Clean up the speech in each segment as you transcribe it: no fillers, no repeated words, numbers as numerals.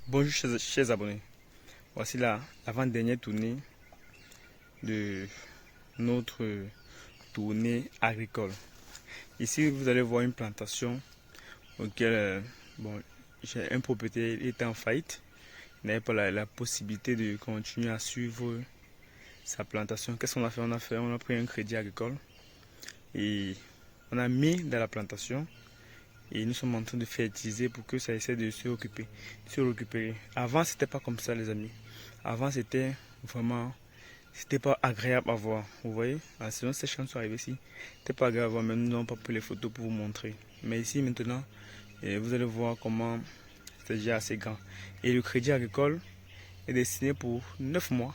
Bonjour chers abonnés, voici l'avant-dernière tournée de notre tournée agricole. Ici vous allez voir une plantation auquel j'ai un propriétaire, il était en faillite. Il n'avait pas la possibilité de continuer à suivre sa plantation. Qu'est-ce qu'on a fait? On a pris un crédit agricole et on a mis dans la plantation. Et nous sommes en train de fertiliser pour que ça essaie de se récupérer. Avant, c'était pas comme ça, les amis. Avant, c'était pas agréable à voir. Vous voyez, la saison sèche quand sont arrivés ici, c'était pas agréable à voir. Même nous n'avons pas pris les photos pour vous montrer. Mais ici, maintenant, vous allez voir comment c'est déjà assez grand. Et le crédit agricole est destiné pour 9 mois.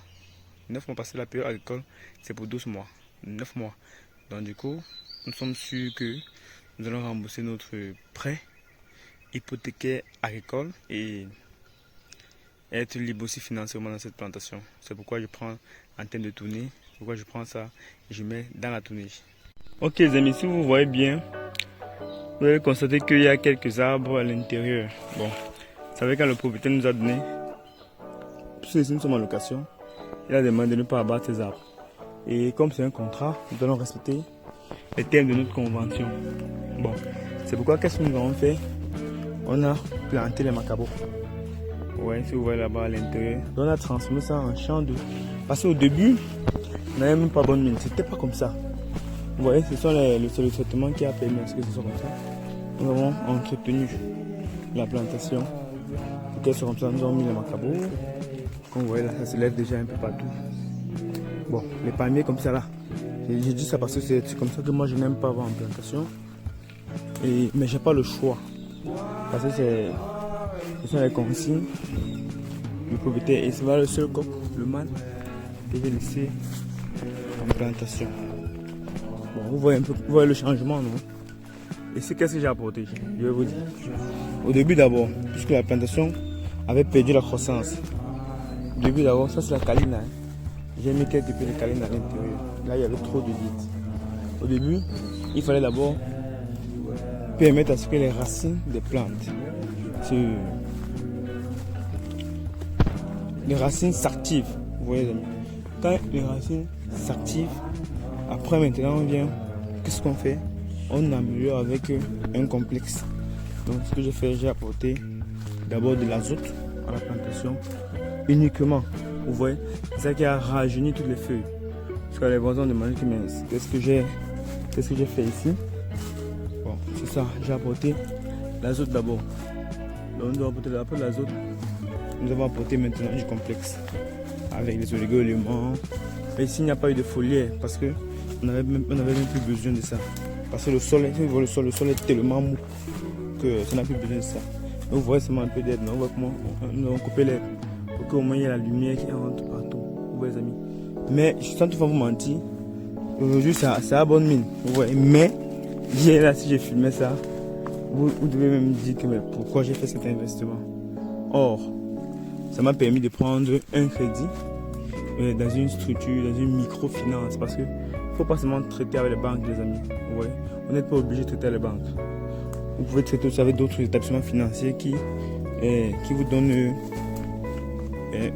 9 mois parce que la période agricole, c'est pour 12 mois. 9 mois. Donc, du coup, nous sommes sûrs que nous allons rembourser notre prêt hypothécaire agricole et être libre aussi financièrement dans cette plantation. C'est pourquoi je prends en termes de tournée, pourquoi je prends ça et je mets dans la tournée. Ok les amis, si vous voyez bien, vous allez constater qu'il y a quelques arbres à l'intérieur. Bon, vous savez quand le propriétaire nous a donné, puisque ici nous sommes en location, il a demandé de ne pas abattre ces arbres. Et comme c'est un contrat, nous allons respecter les termes de notre convention. Bon, c'est pourquoi qu'est-ce que nous avons fait? On a planté les macabots. Ouais, si vous voyez là-bas à l'intérieur. On a transformé ça en champ de... Parce qu'au début, on n'avait même pas bonne mine. C'était pas comme ça. Vous voyez, ce sont le traitement qui a permis à ce que ce soit comme ça. Nous avons entretenu la plantation pour qu'elle soit comme ça. Nous avons mis les macabots. Comme vous voyez là, ça se lève déjà un peu partout. Bon, les palmiers comme ça là. J'ai dit ça parce que c'est comme ça que moi je n'aime pas avoir en plantation. Mais j'ai pas le choix. Parce que ce sont les consignes du propriétaire. Et c'est le seul coq, le mâle, que j'ai laissé en plantation. Bon, vous voyez le changement, non? Et c'est qu'est-ce que j'ai apporté? Je vais vous dire. Au début d'abord, puisque la plantation avait perdu la croissance. Au début d'abord, ça c'est la caline. Hein. J'ai mis quelques peu de caline à l'intérieur. Là, il y avait trop de vide. Au début, il fallait d'abord permettre à ce que les racines des plantes, les racines s'activent. Vous voyez, les amis. Quand les racines s'activent, après maintenant on vient, qu'est-ce qu'on fait? On améliore avec un complexe. Donc ce que j'ai fait, j'ai apporté d'abord de l'azote à la plantation uniquement. Vous voyez, c'est ça qui a rajeuni toutes les feuilles. Parce que les voisins demandent qu'est-ce que j'ai fait ici. Bon, c'est ça, j'ai apporté l'azote d'abord. Donc nous avons apporté après l'azote. Nous avons apporté maintenant du complexe avec les oligo-éléments. Mais ici il n'y a pas eu de foliaire parce que on n'avait même plus besoin de ça. Parce que le sol est tellement mou que ça n'a plus besoin de ça. Donc, vous voyez seulement un peu d'aide. On voit comment nous avons coupé l'herbe pour qu'au moins il y ait la lumière qui entre partout. Vous voyez les amis. Mais sans toutefois vous mentir, aujourd'hui ça a bonne mine. Vous voyez. Mais hier là si j'ai filmé ça, vous devez même dire que mais pourquoi j'ai fait cet investissement. Or, ça m'a permis de prendre un crédit dans une structure, dans une microfinance. Parce que il ne faut pas seulement traiter avec les banques, les amis. Vous voyez, vous n'êtes pas obligé de traiter avec les banques. Vous pouvez traiter aussi avec d'autres établissements financiers qui vous donnent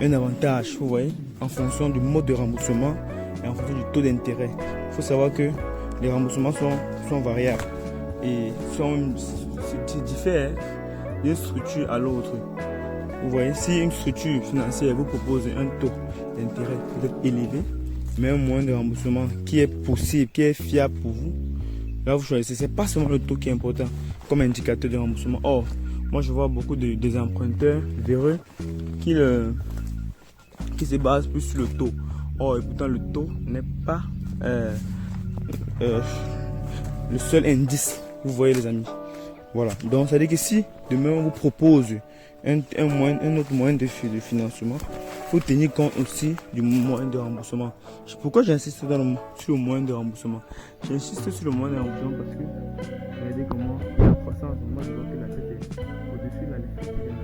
un avantage, vous voyez, en fonction du mode de remboursement et en fonction du taux d'intérêt. Il faut savoir que les remboursements sont variables et diffèrent d'une structure à l'autre. Vous voyez, si une structure financière vous propose un taux d'intérêt peut-être élevé, mais un moyen de remboursement qui est possible, qui est fiable pour vous, là vous choisissez. C'est pas seulement le taux qui est important comme indicateur de remboursement. Or, moi je vois beaucoup des emprunteurs véreux qui se basent plus sur le taux. Or, et pourtant le taux n'est pas le seul indice. Vous voyez les amis. Voilà. Donc ça veut dire que si demain on vous propose un autre moyen de financement, il faut tenir compte aussi du moyen de remboursement. Pourquoi j'insiste sur le moyen de remboursement? J'insiste sur le moyen de remboursement parce que regardez comment la croissance, moi je vois que la tête est au-dessus de la ligne.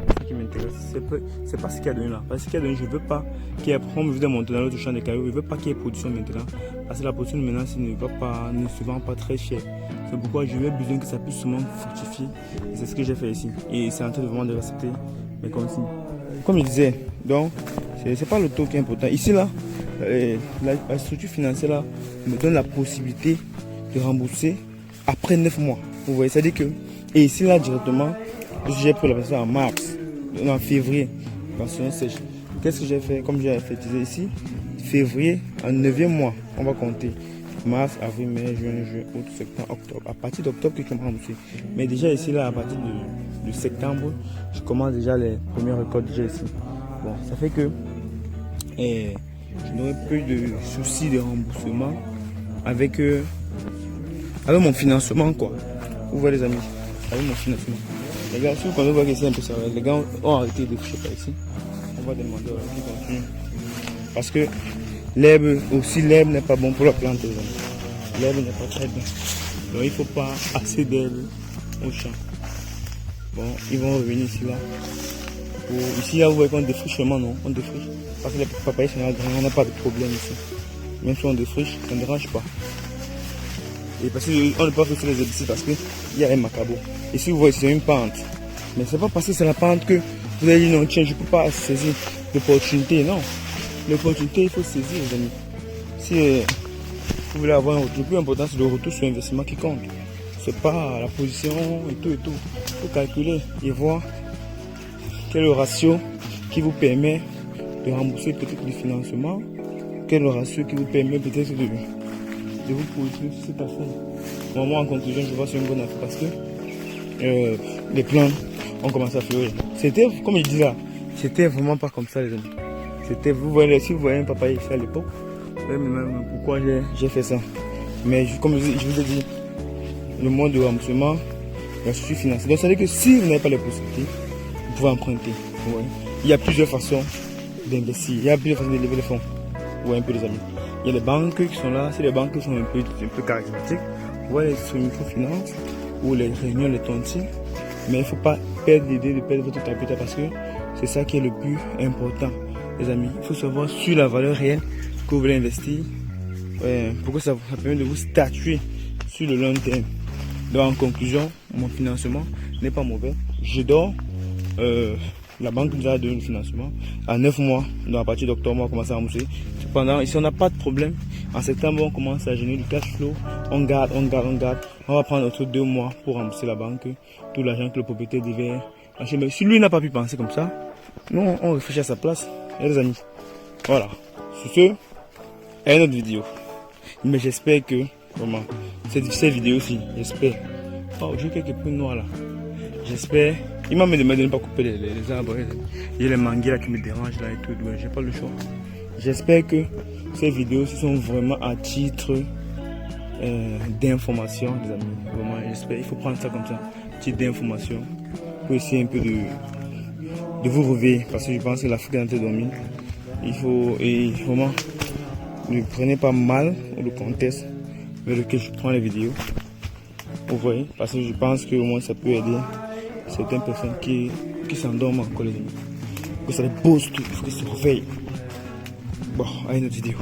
C'est ce qui m'intéresse. C'est pas ce qu'il y a donné là. Parce qu'il y a donné, je ne veux pas qu'il y ait, on me veut monter dans l'autre champ des cailloux, je ne veux pas qu'il y ait production maintenant. Parce que la production maintenant ne se vend pas très cher. C'est pourquoi je veux besoin que ça puisse seulement fructifier. C'est ce que j'ai fait ici. Et c'est en train de vraiment de respecter mes consignes. Comme je disais, donc, c'est pas le taux qui est important. Ici, là, la structure financière là, me donne la possibilité de rembourser après 9 mois. Vous voyez, c'est-à-dire que, et ici, là, directement, j'ai pris la personne en mars, en février, pension sèche. Qu'est-ce que j'ai fait? Comme j'ai fait ici, février, en 9e mois, on va compter. Mars, avril, mai, juin, juillet, août, septembre, octobre. À partir d'octobre, que je commence à rembourser. Mais déjà ici, là, à partir de septembre, je commence déjà les premiers records déjà ici. Bon, ça fait que je n'aurai plus de soucis de remboursement avec mon financement, quoi. Vous voyez les amis, avec mon financement. Les gars, si vous voyez que c'est un peu ça, les gars ont arrêté de ficher par ici. On va demander à qui continue. Parce que l'herbe n'est pas bon pour la plante. L'herbe n'est pas très bien. Donc il ne faut pas assez d'herbe au champ. Bon, ils vont revenir ici là. Ici là, vous voyez qu'on défriche seulement, non? On défriche. Parce que les papayes sont là, on n'a pas de problème ici. Même si on défriche, ça ne dérange pas. Et parce qu'on ne peut pas faire les herbicides parce qu'il y a un macabo. Ici vous voyez, c'est une pente. Mais c'est pas parce que c'est la pente que vous allez dire non, tiens, je ne peux pas saisir l'opportunité. Non. L'opportunité, il faut saisir, les amis. Si vous voulez avoir un retour, le plus important, c'est le retour sur investissement qui compte. C'est pas la position et tout et tout. Il faut calculer et voir quel est le ratio qui vous permet de rembourser peut-être le financement. Quel est le ratio qui vous permet peut-être de vous positionner sur cette affaire. Moi, en conclusion, je vois que c'est une bonne affaire parce que les plans ont commencé à fleurir. C'était, comme je dis là, c'était vraiment pas comme ça, les amis. C'était, vous voyez, si vous voyez un papaye ici à l'époque, vous voyez même pourquoi j'ai fait ça. Mais comme je vous ai dit, le mode de remboursement, la structure financière. Donc, ça veut dire que si vous n'avez pas les possibilités, vous pouvez emprunter. Vous voyez. Il y a plusieurs façons d'investir. Il y a plusieurs façons de lever les fonds. Vous voyez un peu, les amis. Il y a les banques qui sont là. C'est les banques qui sont un peu charismatiques. Vous voyez, sur une microfinance ou les réunions, les tontines. Mais il ne faut pas perdre l'idée de perdre votre capital parce que c'est ça qui est le plus important, les amis. Il faut savoir sur la valeur réelle que vous voulez investir pour que ça permet de vous statuer sur le long terme. Donc en conclusion, mon financement n'est pas mauvais. Je dors. La banque nous a donné le financement. À 9 mois, donc à partir d'octobre, on commence à rembourser. Cependant, ici on n'a pas de problème. En septembre, on commence à générer du cash flow. On garde. On va prendre autour de 2 mois pour rembourser la banque. Tout l'argent que le propriétaire devait acheter. Mais si lui n'a pas pu penser comme ça, nous on réfléchit à sa place. Et les amis, voilà. Sur ce, à une autre vidéo. Mais j'espère que, vraiment, cette vidéo-ci, j'espère. Oh, j'ai quelques points noirs là. J'espère. Il m'a demandé de ne pas couper les arbres. Il y a les manguiers là qui me dérangent là et tout. J'ai pas le choix. J'espère que ces vidéos sont vraiment à titre d'information, les amis. Vraiment, j'espère. Il faut prendre ça comme ça, titre d'information, pour essayer un peu de vous réveiller. Parce que je pense que l'Afrique est en train de dormir. Il faut, et vraiment, ne prenez pas mal le contexte avec lequel je prends les vidéos. Vous voyez, parce que je pense que au moins ça peut aider certaines personnes qui s'endorment encore, les amis. Que ça les booste, il faut qu'ils se réveillent. Bon, à une autre vidéo.